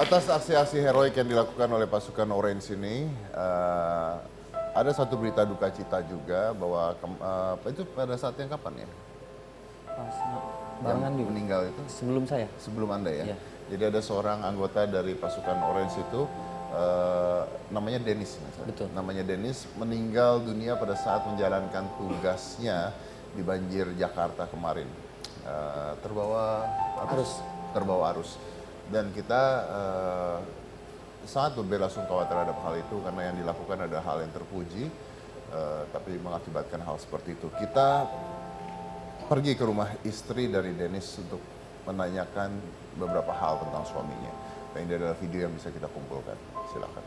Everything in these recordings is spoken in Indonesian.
Atas aksi-aksi heroik yang dilakukan oleh pasukan Orange ini, ada satu berita duka cita juga bahwa itu pada saat yang kapan ya? Pas Yang barengan juga. meninggal itu Sebelum saya. sebelum Anda ya. Iya. Jadi ada seorang anggota dari pasukan Orange itu namanya Dennis, Betul. namanya Dennis meninggal dunia pada saat menjalankan tugasnya di banjir Jakarta kemarin. Terbawa arus. Dan kita sangat berbela-sungkawa terhadap hal itu karena yang dilakukan adalah hal yang terpuji, tapi mengakibatkan hal seperti itu. Kita pergi ke rumah istri dari Dennis untuk menanyakan beberapa hal tentang suaminya. Dan ini adalah video yang bisa kita kumpulkan. Silakan.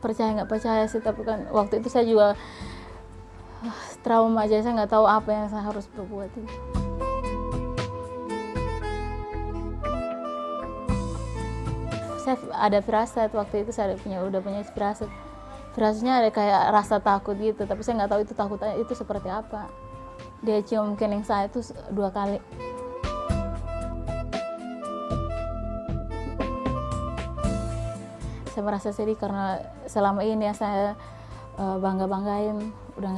Percaya nggak percaya sih, tapi kan waktu itu saya juga trauma aja, saya nggak tahu apa yang saya harus berbuat itu. Saya ada firasat waktu itu, saya udah punya firasat. Firasatnya ada kayak rasa takut gitu, tapi saya nggak tahu itu takutnya itu seperti apa. Dia cium kening saya itu 2 kali. Saya merasa sedih karena selama ini ya saya bangga-banggain udah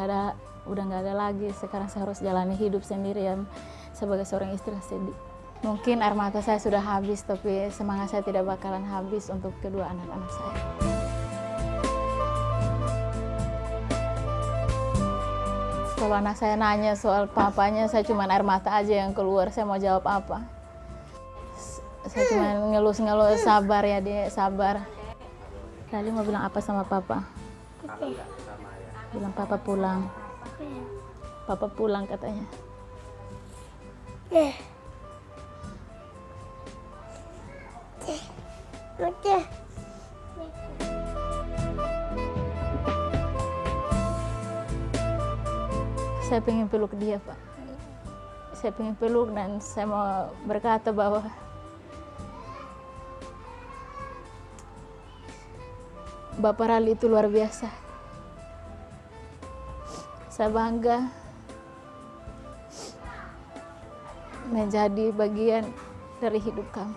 nggak ada lagi. Sekarang saya harus jalani hidup sendirian sebagai seorang istri, sedih. Mungkin air mata saya sudah habis, tapi semangat saya tidak bakalan habis untuk kedua anak-anak saya. Kalau anak saya nanya soal papanya, saya cuma air mata aja yang keluar. Saya mau jawab apa? Saya cuma ngelus-ngelus, sabar ya Dek, sabar. Lali mau bilang apa sama papa? Bilang papa pulang. Papa pulang katanya. Saya pengen peluk dia, Pak. Saya pengen peluk dan saya mau berkata bahwa Bapak Rali itu luar biasa. Saya bangga menjadi bagian dari hidup kamu.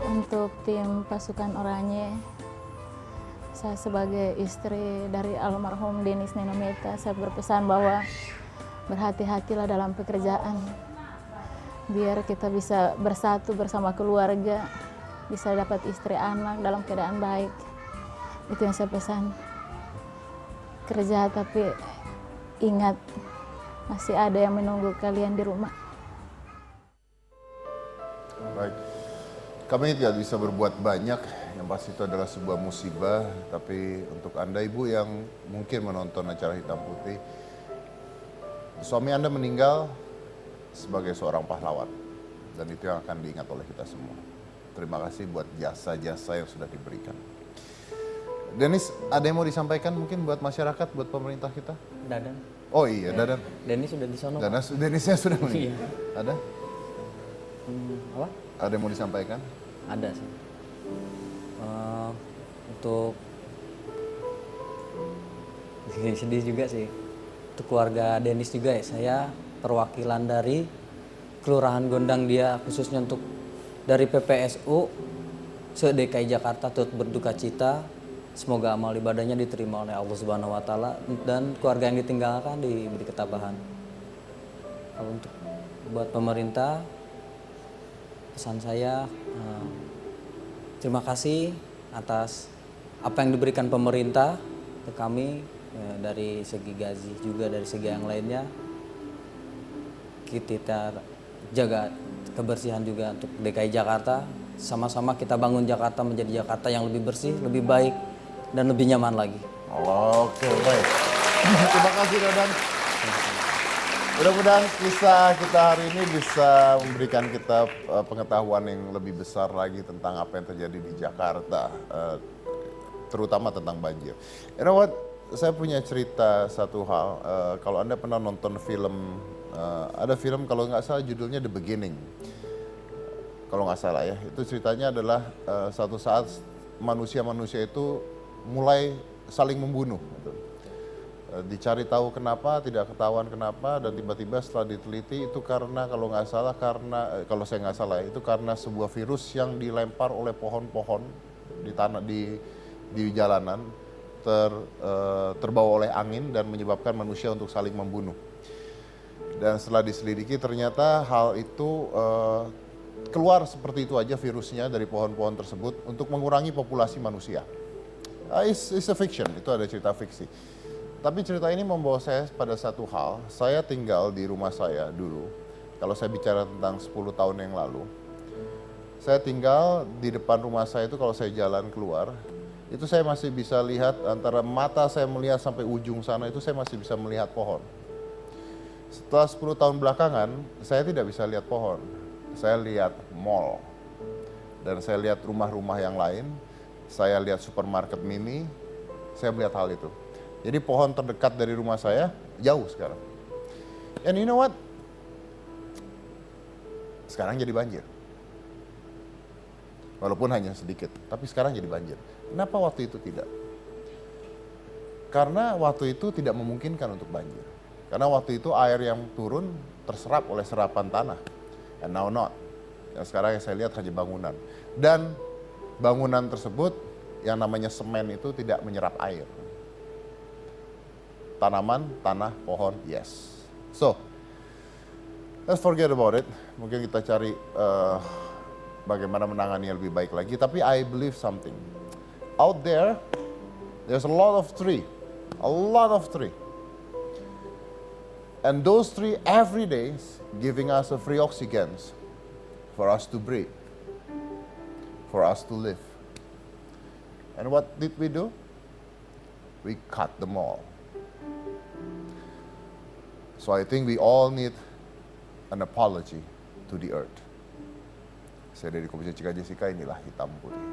Untuk tim pasukan Oranye, saya sebagai istri dari almarhum Dennis Nenometa, saya berpesan bahwa berhati-hatilah dalam pekerjaan, biar kita bisa bersatu bersama keluarga, bisa dapat istri anak dalam keadaan baik. Itu yang saya pesan. Kerja tapi ingat, masih ada yang menunggu kalian di rumah. Baik, kami tidak bisa berbuat banyak, yang pasti itu adalah sebuah musibah. Tapi untuk Anda Ibu yang mungkin menonton acara Hitam Putih, suami Anda meninggal sebagai seorang pahlawan, dan itu yang akan diingat oleh kita semua. Terima kasih buat jasa-jasa yang sudah diberikan. Dennis, ada yang mau disampaikan mungkin buat masyarakat, buat pemerintah kita? Dadan. Oh iya, Dadan. Dennis sudah di sono. Dennisnya sudah meninggal. Iya. Ada? Apa? Ada yang mau disampaikan? Ada sih. Untuk sedih juga sih. Untuk keluarga Dennis juga ya, saya perwakilan dari Kelurahan Gondang dia, khususnya untuk dari PPSU se-DKI Jakarta turut berduka cita. Semoga amal ibadahnya diterima oleh Allah Subhanahu wa taala dan keluarga yang ditinggalkan diberi ketabahan. Kalau untuk buat pemerintah, pesan saya terima kasih atas apa yang diberikan pemerintah ke kami, dari segi gaji juga dari segi yang lainnya. Kita jaga kebersihan juga untuk DKI Jakarta. Sama-sama kita bangun Jakarta menjadi Jakarta yang lebih bersih, lebih baik, dan lebih nyaman lagi. Oke, baik. Terima kasih Dadan. Mudah-mudahan kisah kita hari ini bisa memberikan kita pengetahuan yang lebih besar lagi tentang apa yang terjadi di Jakarta, terutama tentang banjir. You know what? Saya punya cerita satu hal. Kalau Anda pernah nonton film, ada film kalau nggak salah judulnya The Beginning. Kalau nggak salah ya, itu ceritanya adalah suatu saat manusia-manusia itu mulai saling membunuh. Gitu. Dicari tahu kenapa, tidak ketahuan kenapa, dan tiba-tiba setelah diteliti itu karena kalau saya nggak salah itu karena sebuah virus yang dilempar oleh pohon-pohon di tanah di jalanan terbawa oleh angin dan menyebabkan manusia untuk saling membunuh. Dan setelah diselidiki ternyata hal itu keluar seperti itu aja virusnya dari pohon-pohon tersebut untuk mengurangi populasi manusia. It's a fiction, itu ada cerita fiksi. Tapi cerita ini membawa saya pada satu hal, saya tinggal di rumah saya dulu, kalau saya bicara tentang 10 tahun yang lalu, saya tinggal di depan rumah saya itu kalau saya jalan keluar, itu saya masih bisa lihat antara mata saya melihat sampai ujung sana itu saya masih bisa melihat pohon. Setelah 10 tahun belakangan, saya tidak bisa lihat pohon, saya lihat mall, dan saya lihat rumah-rumah yang lain, saya lihat supermarket mini, saya melihat hal itu. Jadi pohon terdekat dari rumah saya jauh sekarang. And you know what? Sekarang jadi banjir. Walaupun hanya sedikit, tapi sekarang jadi banjir. Kenapa waktu itu tidak? Karena waktu itu tidak memungkinkan untuk banjir. Karena waktu itu air yang turun terserap oleh serapan tanah. And now not. Yang sekarang yang saya lihat hanya bangunan. Dan bangunan tersebut yang namanya semen itu tidak menyerap air. Tanaman, tanah, pohon, yes. So, let's forget about it. Mungkin kita cari bagaimana menangani lebih baik lagi. Tapi I believe something. Out there, there's a lot of tree. A lot of tree. And those tree every day giving us a free oxygen for us to breathe. For us to live. And what did we do? We cut them all. So I think we all need an apology to the earth. Saya dari Komisi Cika Jessica, inilah Hitam Putih.